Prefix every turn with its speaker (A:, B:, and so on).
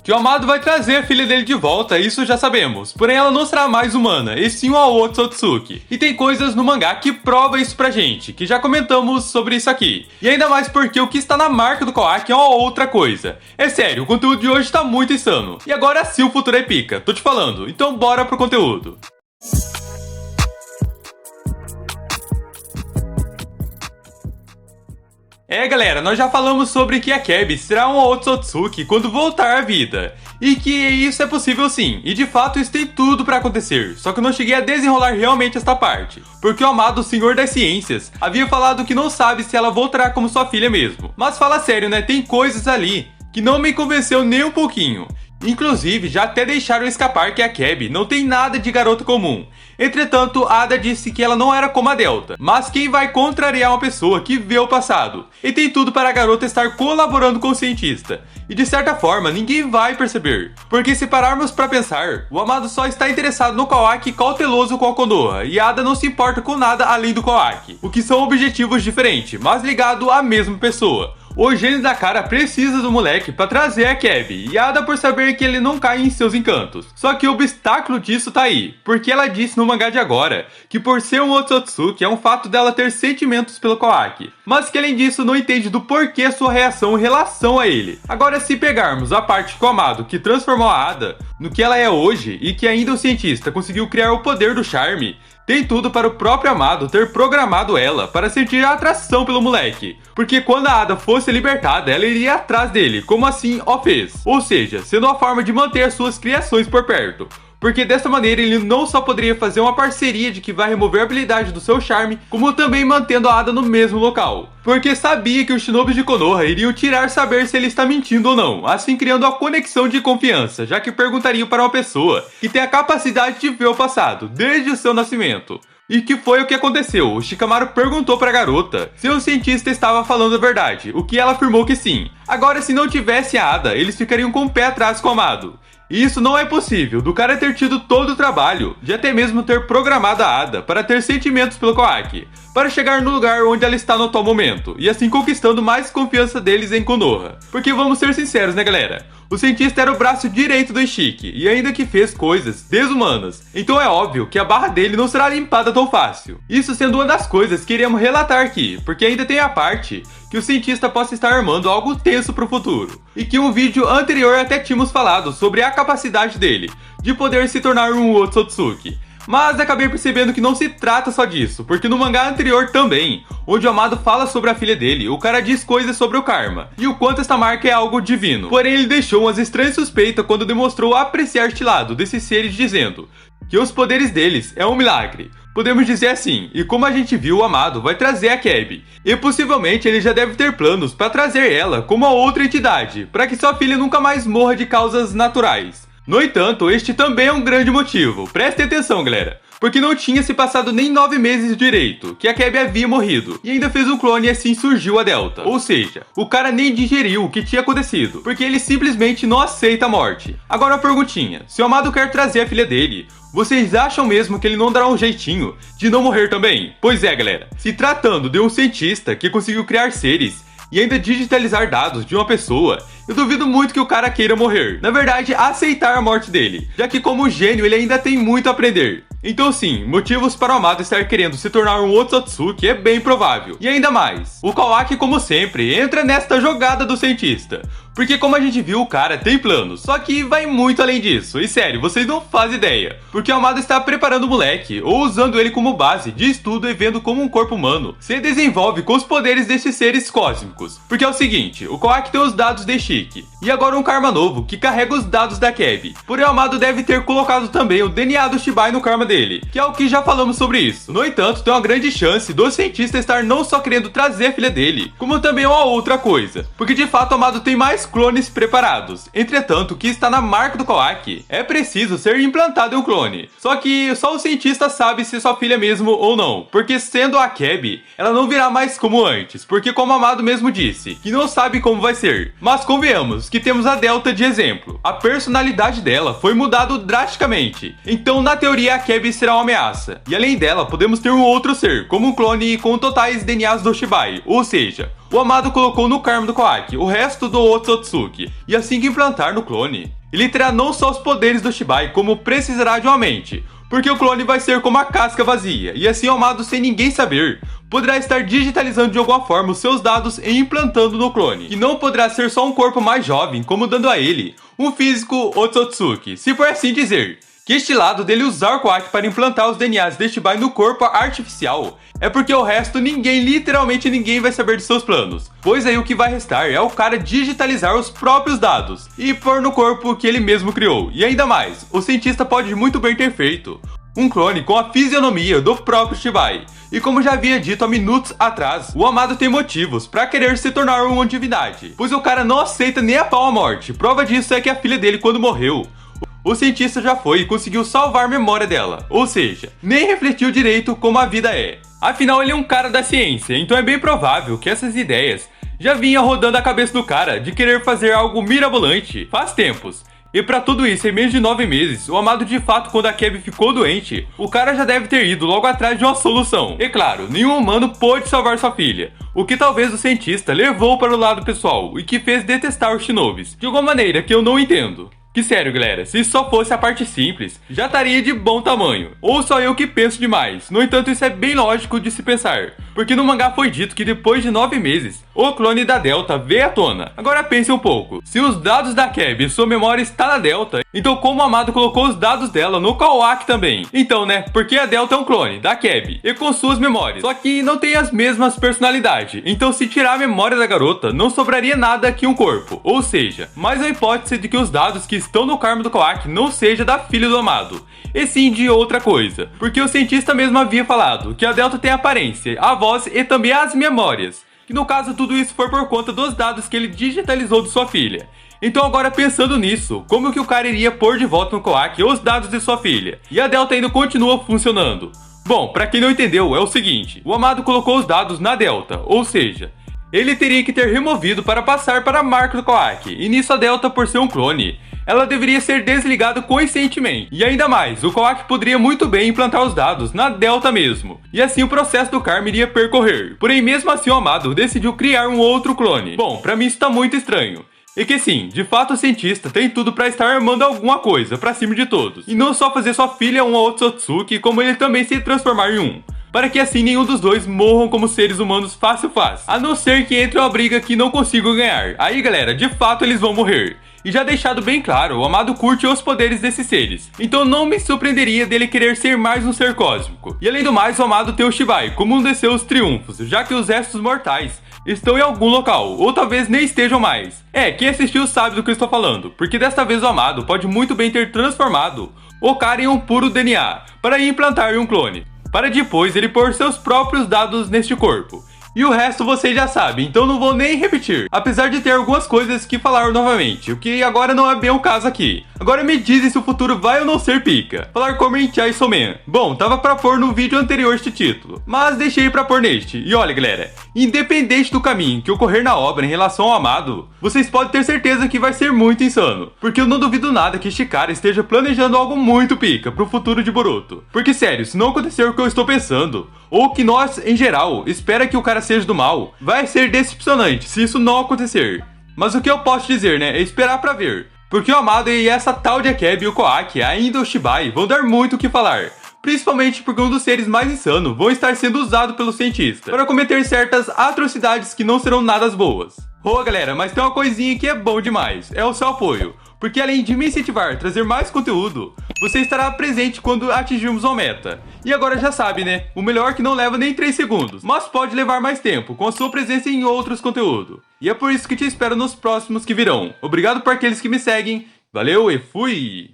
A: Que o Amado vai trazer a filha dele de volta, isso já sabemos. Porém, ela não será mais humana, e sim uma Otsutsuki. E tem coisas no mangá que prova isso pra gente, que já comentamos sobre isso aqui. E ainda mais porque o que está na marca do Kawaki é uma outra coisa. É sério, o conteúdo de hoje tá muito insano. E agora sim o futuro é pica, tô te falando. Então bora pro conteúdo. Galera, nós já falamos sobre que a Akebi será uma Otsutsuki quando voltar à vida. E que isso é possível sim, e de fato isso tem tudo pra acontecer, só que eu não cheguei a desenrolar realmente esta parte. Porque o amado Senhor das Ciências havia falado que não sabe se ela voltará como sua filha mesmo. Mas fala sério, né, tem coisas ali que não me convenceu nem um pouquinho. Inclusive, já até deixaram escapar que a Akebi não tem nada de garota comum. Entretanto, Ada disse que ela não era como a Delta, mas quem vai contrariar uma pessoa que vê o passado? E tem tudo para a garota estar colaborando com o cientista. E de certa forma, ninguém vai perceber. Porque se pararmos para pensar, o amado só está interessado no Kawaki cauteloso com a Konoha, e Ada não se importa com nada além do Kawaki. O que são objetivos diferentes, mas ligados à mesma pessoa. O gênio da cara precisa do moleque para trazer a Akebi, e Ada por saber que ele não cai em seus encantos. Só que o obstáculo disso tá aí, porque ela disse no mangá de agora que por ser um Otsutsuki é um fato dela ter sentimentos pelo Kawaki, mas que além disso não entende do porquê sua reação em relação a ele. Agora, se pegarmos a parte com o amado que transformou a Ada no que ela é hoje e que ainda o cientista conseguiu criar o poder do charme, tem tudo para o próprio amado ter programado ela para sentir a atração pelo moleque. Porque quando a Ada fosse libertada, ela iria atrás dele, como assim o fez. Ou seja, sendo uma forma de manter as suas criações por perto. Porque dessa maneira ele não só poderia fazer uma parceria de que vai remover a habilidade do seu charme, como também mantendo a Ada no mesmo local. Porque sabia que os shinobis de Konoha iriam tirar saber se ele está mentindo ou não, assim criando a conexão de confiança, já que perguntariam para uma pessoa que tem a capacidade de ver o passado, desde o seu nascimento. E que foi o que aconteceu, o Shikamaru perguntou para a garota se o cientista estava falando a verdade, o que ela afirmou que sim. Agora, se não tivesse a Ada, eles ficariam com o pé atrás com o amado. E isso não é possível, do cara ter tido todo o trabalho, de até mesmo ter programado a Ada para ter sentimentos pelo Kawaki, para chegar no lugar onde ela está no atual momento, e assim conquistando mais confiança deles em Konoha. Porque vamos ser sinceros, né galera? O cientista era o braço direito do Ishiki, e ainda que fez coisas desumanas, então é óbvio que a barra dele não será limpada tão fácil. Isso sendo uma das coisas que iremos relatar aqui, porque ainda tem a parte que o cientista possa estar armando algo tenso para o futuro. E que um vídeo anterior até tínhamos falado sobre a capacidade dele, de poder se tornar um Otsutsuki. Mas acabei percebendo que não se trata só disso, porque no mangá anterior também, onde o amado fala sobre a filha dele, o cara diz coisas sobre o karma, e o quanto esta marca é algo divino. Porém ele deixou umas estranhas suspeitas quando demonstrou apreciar este lado desses seres dizendo que os poderes deles é um milagre. Podemos dizer assim, e como a gente viu, o amado vai trazer a Akebi, e possivelmente ele já deve ter planos para trazer ela como a outra entidade, para que sua filha nunca mais morra de causas naturais. No entanto, este também é um grande motivo, prestem atenção galera, porque não tinha se passado nem 9 meses direito, que a Akebi havia morrido, e ainda fez um clone e assim surgiu a Delta. Ou seja, o cara nem digeriu o que tinha acontecido, porque ele simplesmente não aceita a morte. Agora uma perguntinha, se o amado quer trazer a filha dele, vocês acham mesmo que ele não dará um jeitinho de não morrer também? Pois é galera, se tratando de um cientista que conseguiu criar seres e ainda digitalizar dados de uma pessoa, eu duvido muito que o cara queira morrer. Na verdade, aceitar a morte dele, já que como gênio ele ainda tem muito a aprender. Então sim, motivos para o amado estar querendo se tornar um Otsutsuki é bem provável. E ainda mais, o Kawaki como sempre entra nesta jogada do cientista. Porque como a gente viu, o cara tem planos, só que vai muito além disso. E sério, vocês não fazem ideia. Porque o amado está preparando o moleque, ou usando ele como base de estudo e vendo como um corpo humano se desenvolve com os poderes desses seres cósmicos. Porque é o seguinte, o Kawaki tem os dados de Ishiki, e agora um karma novo que carrega os dados da Akebi. Porém o amado deve ter colocado também o DNA do Shibai no karma dele, que é o que já falamos sobre isso. No entanto, tem uma grande chance do cientista estar não só querendo trazer a filha dele, como também uma outra coisa. Porque de fato o amado tem mais clones preparados. Entretanto, o que está na marca do Kawaki é preciso ser implantado em um clone. Só que só o cientista sabe se sua filha é mesmo ou não. Porque sendo a Akebi, ela não virá mais como antes. Porque como o amado mesmo disse, que não sabe como vai ser. Mas convenhamos que temos a Delta de exemplo. A personalidade dela foi mudada drasticamente. Então na teoria a Akebi será uma ameaça. E além dela, podemos ter um outro ser, como um clone com totais DNAs do Shibai. Ou seja, o Amado colocou no Karma do Koaki o resto do Otsutsuki, e assim que implantar no clone, ele terá não só os poderes do Shibai, como precisará de uma mente, porque o clone vai ser como a casca vazia, e assim o Amado, sem ninguém saber, poderá estar digitalizando de alguma forma os seus dados e implantando no clone, e não poderá ser só um corpo mais jovem, como dando a ele um físico Otsutsuki, se for assim dizer. Que este lado dele usar o Koaki para implantar os DNAs de Shibai no corpo artificial é porque o resto literalmente ninguém vai saber de seus planos, pois aí o que vai restar é o cara digitalizar os próprios dados e pôr no corpo que ele mesmo criou. E ainda mais, o cientista pode muito bem ter feito um clone com a fisionomia do próprio Shibai. E como já havia dito há minutos atrás, o Amado tem motivos para querer se tornar uma divindade, pois o cara não aceita nem a pau a morte. Prova disso é que a filha dele, quando morreu, o cientista já foi e conseguiu salvar a memória dela, ou seja, nem refletiu direito como a vida é. Afinal, ele é um cara da ciência, então é bem provável que essas ideias já vinham rodando a cabeça do cara de querer fazer algo mirabolante faz tempos. E pra tudo isso, em menos de 9 meses, o Amado de fato, quando a Keb ficou doente, o cara já deve ter ido logo atrás de uma solução. E claro, nenhum humano pôde salvar sua filha, o que talvez o cientista levou para o lado pessoal e que fez detestar os shinobis, de alguma maneira que eu não entendo. Que sério, galera, se isso só fosse a parte simples, já estaria de bom tamanho. Ou só eu que penso demais. No entanto, isso é bem lógico de se pensar, porque no mangá foi dito que depois de 9 meses, o clone da Delta veio à tona. Agora pense um pouco, se os dados da Keb e sua memória está na Delta, então como o Amado colocou os dados dela no Koaki também? Então, né, porque a Delta é um clone da Keb, e com suas memórias, só que não tem as mesmas personalidades. Então se tirar a memória da garota, não sobraria nada que um corpo. Ou seja, mais a hipótese de que os dados que estão no Karma do Koaki não seja da filha do Amado, e sim de outra coisa. Porque o cientista mesmo havia falado que a Delta tem a aparência, a voz e também as memórias. Que no caso tudo isso foi por conta dos dados que ele digitalizou de sua filha. Então agora pensando nisso, como que o cara iria pôr de volta no Koaki os dados de sua filha? E a Delta ainda continua funcionando? Bom, pra quem não entendeu, é o seguinte, o Amado colocou os dados na Delta, ou seja, ele teria que ter removido para passar para a marca do Koaki, e nisso a Delta, por ser um clone, ela deveria ser desligada conscientemente. E ainda mais, o Koaki poderia muito bem implantar os dados na Delta mesmo, e assim o processo do Karma iria percorrer. Porém, mesmo assim o Amado decidiu criar um outro clone. Bom, pra mim isso tá muito estranho. E que sim, de fato o cientista tem tudo pra estar armando alguma coisa pra cima de todos. E não só fazer sua filha uma Otsutsuki, como ele também se transformar em um. Para que assim nenhum dos dois morram como seres humanos fácil. A não ser que entre uma briga que não consigam ganhar. Aí galera, de fato eles vão morrer. E já deixado bem claro, o Amado curte os poderes desses seres, então não me surpreenderia dele querer ser mais um ser cósmico. E além do mais, o Amado tem o Shibai como um de seus triunfos, já que os restos mortais estão em algum local, ou talvez nem estejam mais. Quem assistiu sabe do que eu estou falando, porque desta vez o Amado pode muito bem ter transformado o cara em um puro DNA, para implantar em um clone, para depois ele pôr seus próprios dados neste corpo. E o resto vocês já sabem, então não vou nem repetir. Apesar de ter algumas coisas que falar novamente, o que agora não é bem o caso aqui. Agora me dizem se o futuro vai ou não ser pica. Falar como em Chainsaw Man. Bom, tava pra pôr no vídeo anterior este título, mas deixei pra pôr neste. E olha galera, independente do caminho que ocorrer na obra em relação ao Amado, vocês podem ter certeza que vai ser muito insano. Porque eu não duvido nada que este cara esteja planejando algo muito pica pro futuro de Boruto. Porque sério, se não acontecer o que eu estou pensando, ou que nós, em geral, espera que o cara seja do mal, vai ser decepcionante se isso não acontecer. Mas o que eu posso dizer, né, é esperar pra ver. Porque o Amado e essa tal de Keb e o Koaki, ainda o Shibai, vão dar muito o que falar. Principalmente porque um dos seres mais insanos vão estar sendo usado pelo cientista para cometer certas atrocidades que não serão nada boas. Galera, mas tem uma coisinha que é bom demais, é o seu apoio. Porque além de me incentivar a trazer mais conteúdo, você estará presente quando atingirmos uma meta. E agora já sabe, né? O melhor é que não leva nem 3 segundos, mas pode levar mais tempo, com a sua presença em outros conteúdos. E é por isso que te espero nos próximos que virão. Obrigado por aqueles que me seguem, valeu e fui!